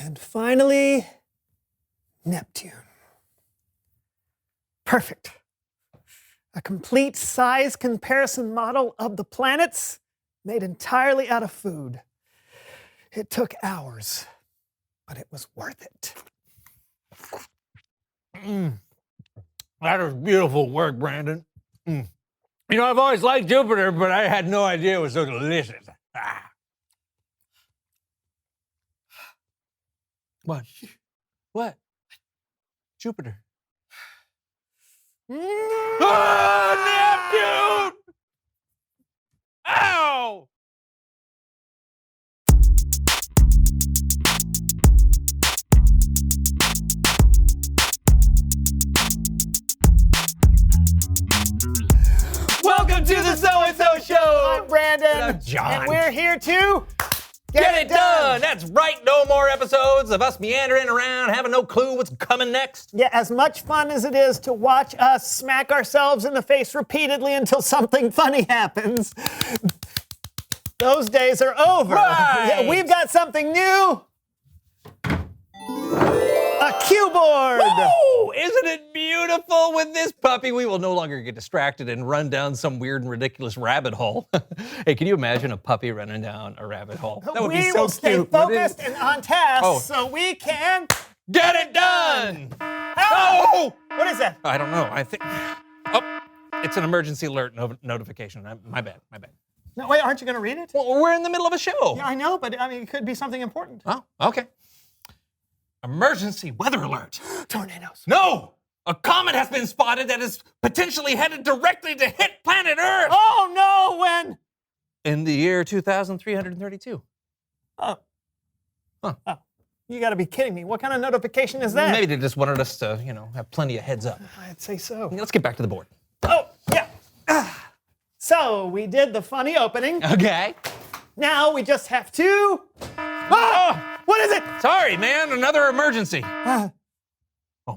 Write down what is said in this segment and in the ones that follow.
And finally, Neptune. Perfect. A complete size comparison model of the planets made entirely out of food. It took hours, but it was worth it. That was beautiful work, Brandon. You know, I've always liked Jupiter, but I had no idea it was so delicious. What? What? Jupiter. Neptune! Ow! Welcome to the So-and-So Show! I'm Brandon. And I'm John. And we're here to Get it done! That's right, no more episodes of us meandering around, having no clue what's coming next. Yeah, as much fun as it is to watch us smack ourselves in the face repeatedly until something funny happens, those days are over. Right. Yeah, we've got something new. A cue board. Woo! Isn't it beautiful? With this puppy, we will no longer get distracted and run down some weird and ridiculous rabbit hole. Hey, can you imagine a puppy running down a rabbit hole? That would be We so will stay cute. focused and on task Oh. so we can... Get it done! Oh! What is that? I don't know. I think. Oh, it's an emergency alert notification. My bad. No, wait, aren't you going to read it? Well, we're in the middle of a show. Yeah, I know, but I mean, it could be something important. Oh, okay. Emergency weather alert. Tornadoes. No! A comet has been spotted that is potentially headed directly to hit planet Earth. Oh, no, when? In the year 2332. Oh. Huh. Oh. You got to be kidding me. What kind of notification is that? Maybe they just wanted us to, have plenty of heads up. I'd say so. Let's get back to the board. Oh, yeah. So we did the funny opening. Okay. Now we just have to... Oh! What is it? Sorry, man. Another emergency. Oh,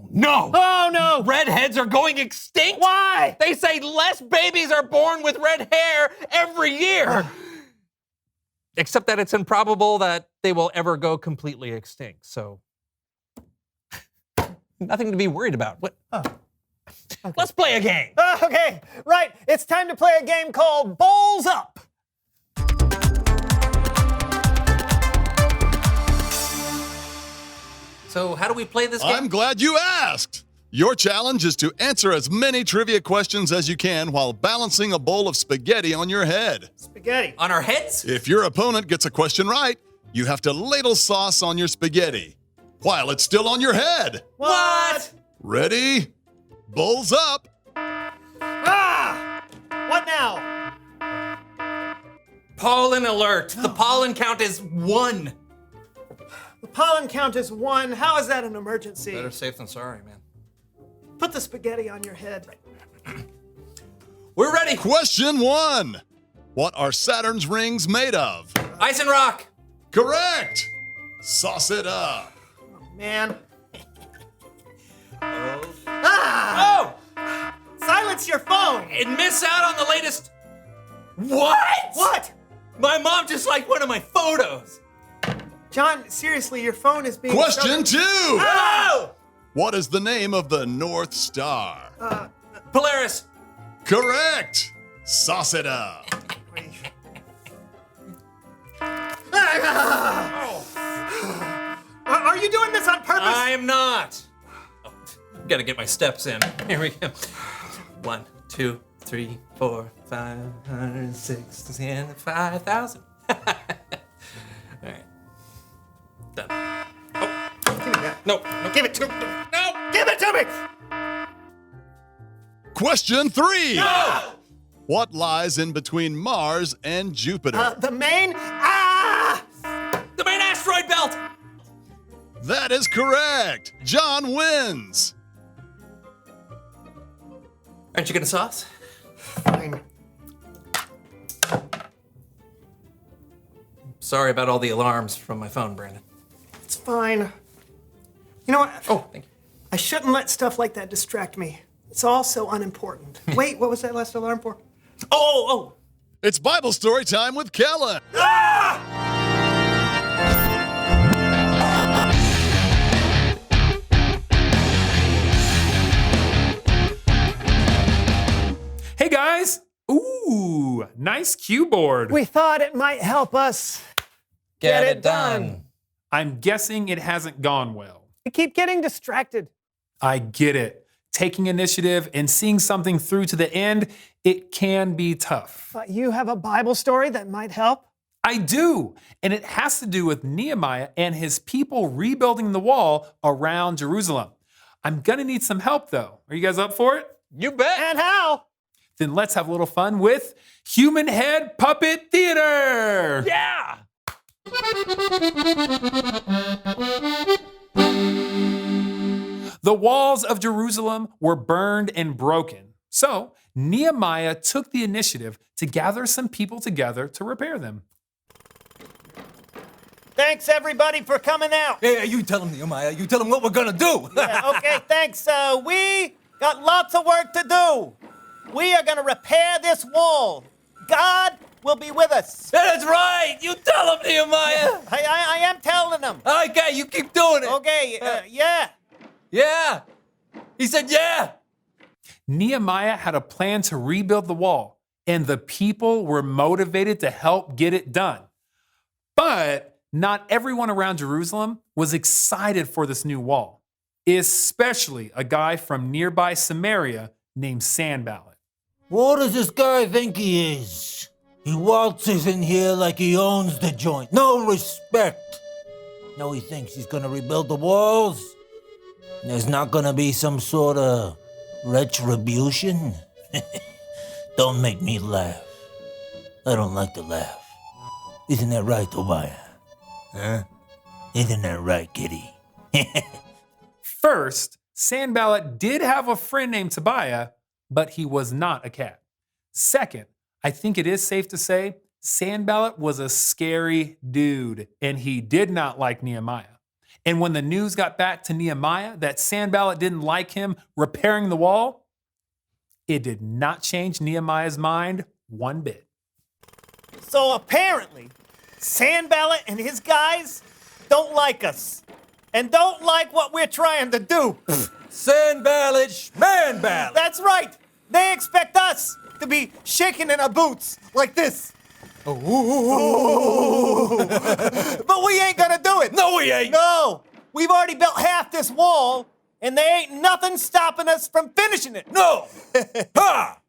no. Oh, no. Redheads are going extinct? Why? They say less babies are born with red hair every year. Except that it's improbable that they will ever go completely extinct. So, nothing to be worried about. What? Oh. Okay. Let's play a game. Okay, right. It's time to play a game called Bowls Up. So, how do we play this game? I'm glad you asked. Your challenge is to answer as many trivia questions as you can while balancing a bowl of spaghetti on your head. Spaghetti. On our heads? If your opponent gets a question right, you have to ladle sauce on your spaghetti while it's still on your head. What? Ready? Bowls up. Ah! What now? Pollen alert. The pollen count is 1. The pollen count is 1. How is that an emergency? Better safe than sorry, man. Put the spaghetti on your head. We're ready. Question 1. What are Saturn's rings made of? Ice and rock. Correct. Sauce it up. Man. Oh. Ah! Silence your phone. And miss out on the latest. What? What? My mom just liked one of my photos. John, seriously, your phone is being... Question 2. Oh! What is the name of the North Star? Polaris. Correct. Sauce it up. Are you doing this on purpose? I am not. Oh, gotta get my steps in. Here we go. 1, 2, 3, 4, 5, 6, 5,000. All right. Done. Oh. Give me that. No. Give it to me. No. Give it to me. Question 3. No. What lies in between Mars and Jupiter? The main... Ah! The main asteroid belt. That is correct. John wins. Aren't you gonna sauce? Fine. Sorry about all the alarms from my phone, Brandon. It's fine. You know what? Oh, thank you. I shouldn't let stuff like that distract me. It's all so unimportant. Wait, what was that last alarm for? Oh. It's Bible story time with Kellen. Ah! Nice cue board. We thought it might help us Get it done. I'm guessing it hasn't gone well. We keep getting distracted. I get it. Taking initiative and seeing something through to the end, it can be tough. But you have a Bible story that might help? I do, and it has to do with Nehemiah and his people rebuilding the wall around Jerusalem. I'm gonna need some help though. Are you guys up for it? You bet. And how? Then let's have a little fun with Human Head Puppet Theater. Yeah. The walls of Jerusalem were burned and broken. So Nehemiah took the initiative to gather some people together to repair them. Thanks, everybody, for coming out. Hey, you tell him, Nehemiah. You tell him what we're gonna do. Yeah, okay, thanks. We got lots of work to do. We are going to repair this wall. God will be with us. That's right. You tell him, Nehemiah. I am telling them. Okay, you keep doing it. Okay, yeah. Yeah. He said, yeah. Nehemiah had a plan to rebuild the wall, and the people were motivated to help get it done. But not everyone around Jerusalem was excited for this new wall, especially a guy from nearby Samaria named Sanballat. What does this guy think he is? He waltzes in here like he owns the joint. No respect. No, he thinks he's gonna rebuild the walls. There's not gonna be some sort of retribution. Don't make me laugh. I don't like to laugh. Isn't that right, Tobiah? Huh? Isn't that right, kitty? First, Sanballat did have a friend named Tobiah, but he was not a cat. Second, I think it is safe to say Sanballat was a scary dude, and he did not like Nehemiah. And when the news got back to Nehemiah that Sanballat didn't like him repairing the wall, it did not change Nehemiah's mind one bit. So apparently, Sanballat and his guys don't like us and don't like what we're trying to do. Sanballat, Schmanballat. That's right. They expect us to be shaking in our boots like this. But we ain't gonna do it. No, we ain't. No. We've already built half this wall, and there ain't nothing stopping us from finishing it. No. Ha!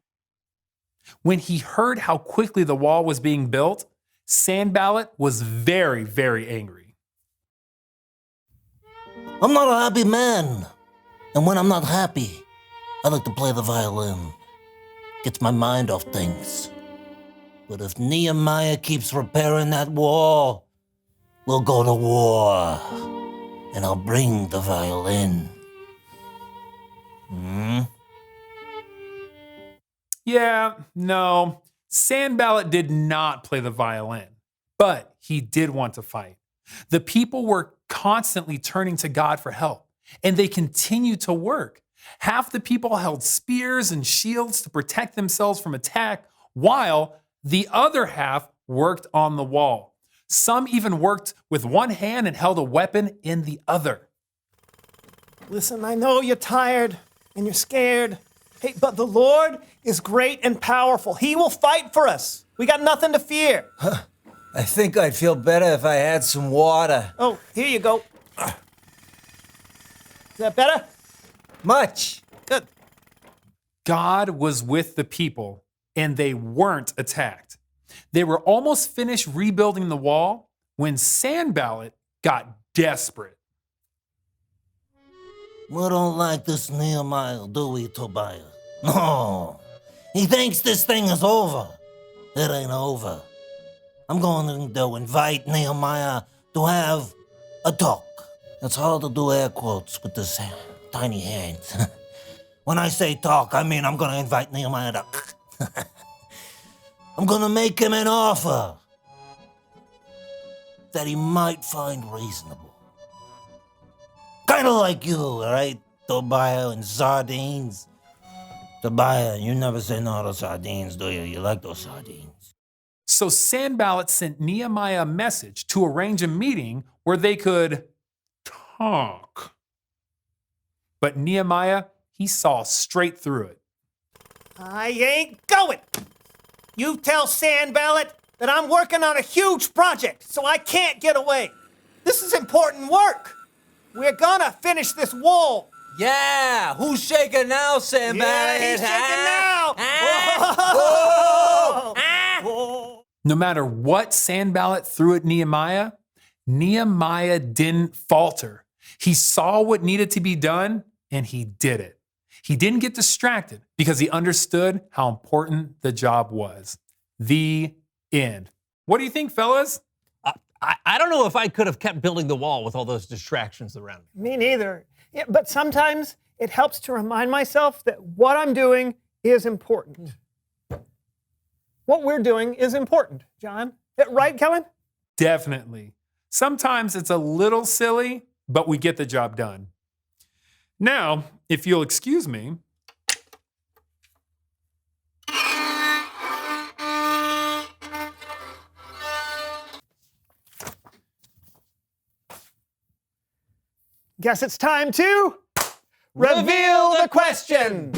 When he heard how quickly the wall was being built, Sanballat was very, very angry. I'm not a happy man. And when I'm not happy, I like to play the violin. Gets my mind off things. But if Nehemiah keeps repairing that wall, we'll go to war. And I'll bring the violin. Yeah, no, Sanballat did not play the violin, but he did want to fight. The people were constantly turning to God for help, and they continued to work. Half the people held spears and shields to protect themselves from attack, while the other half worked on the wall. Some even worked with one hand and held a weapon in the other. Listen, I know you're tired and you're scared. Hey, but the Lord is great and powerful. He will fight for us. We got nothing to fear. I think I'd feel better if I had some water. Oh, here you go. Is that better? Much. Good. God was with the people, and they weren't attacked. They were almost finished rebuilding the wall when Sanballat got desperate. We don't like this Nehemiah, do we, Tobiah? No. He thinks this thing is over. It ain't over. I'm going to invite Nehemiah to have a talk. It's hard to do air quotes with this tiny hands. When I say talk, I mean I'm going to invite Nehemiah to... I'm going to make him an offer that he might find reasonable. Kind of like you, all right? Tobiah and sardines. Tobiah, you never say no to sardines, do you? You like those sardines. So Sanballat sent Nehemiah a message to arrange a meeting where they could talk. But Nehemiah, he saw straight through it. I ain't going. You tell Sandballot that I'm working on a huge project, so I can't get away. This is important work. We're gonna finish this wall. Yeah, who's shaking now, Sam? Yeah, he's shaking now. Whoa. No matter what Sanballat threw at Nehemiah, Nehemiah didn't falter. He saw what needed to be done and he did it. He didn't get distracted because he understood how important the job was. The end. What do you think, fellas? I don't know if I could have kept building the wall with all those distractions around me. Me neither. Yeah, but sometimes it helps to remind myself that what I'm doing is important. What we're doing is important, John. Right, Kellen? Definitely. Sometimes it's a little silly, but we get the job done. Now, if you'll excuse me. Guess it's time to reveal the question.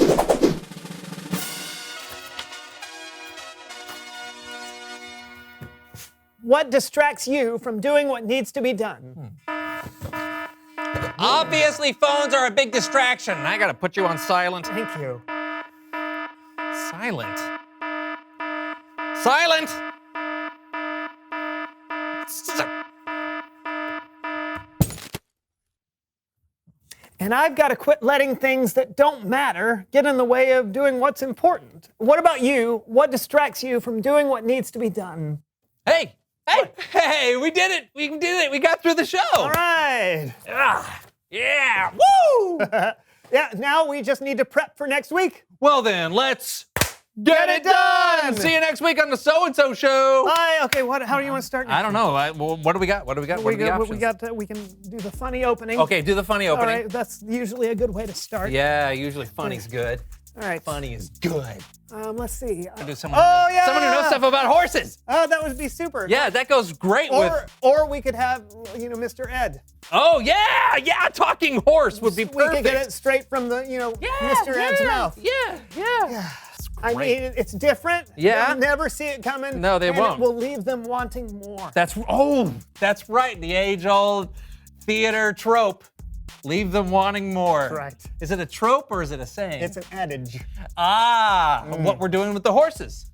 What distracts you from doing what needs to be done? Obviously, phones are a big distraction. I gotta put you on silent. Thank you. Silent. Silent! And I've got to quit letting things that don't matter get in the way of doing what's important. What about you? What distracts you from doing what needs to be done? Hey! We did it! We did it! We got through the show! All right. Yeah! Woo! Yeah, now we just need to prep for next week. Well then, let's Get it done! See you next week on the So-and-So Show! Bye. Okay, how do you want to start next I don't know. What do we got? What are the options? We can do the funny opening. Okay, do the funny All opening. right, that's usually a good way to start. Yeah, usually funny's good. All right. Funny is good. Let's see. Do someone, yeah! someone who knows stuff about horses. Oh, that would be super. Yeah, that goes great with. Or we could have, Mr. Ed. Oh yeah, talking horse would be We perfect. could get it straight from the, Mr. Ed's mouth. Yeah. I mean, it's different. Yeah. They'll never see it coming. No, they and won't. It will leave them wanting more. That's right. The age-old theater trope. Leave them wanting more. Correct. Is it a trope or is it a saying? It's an adage. What we're doing with the horses.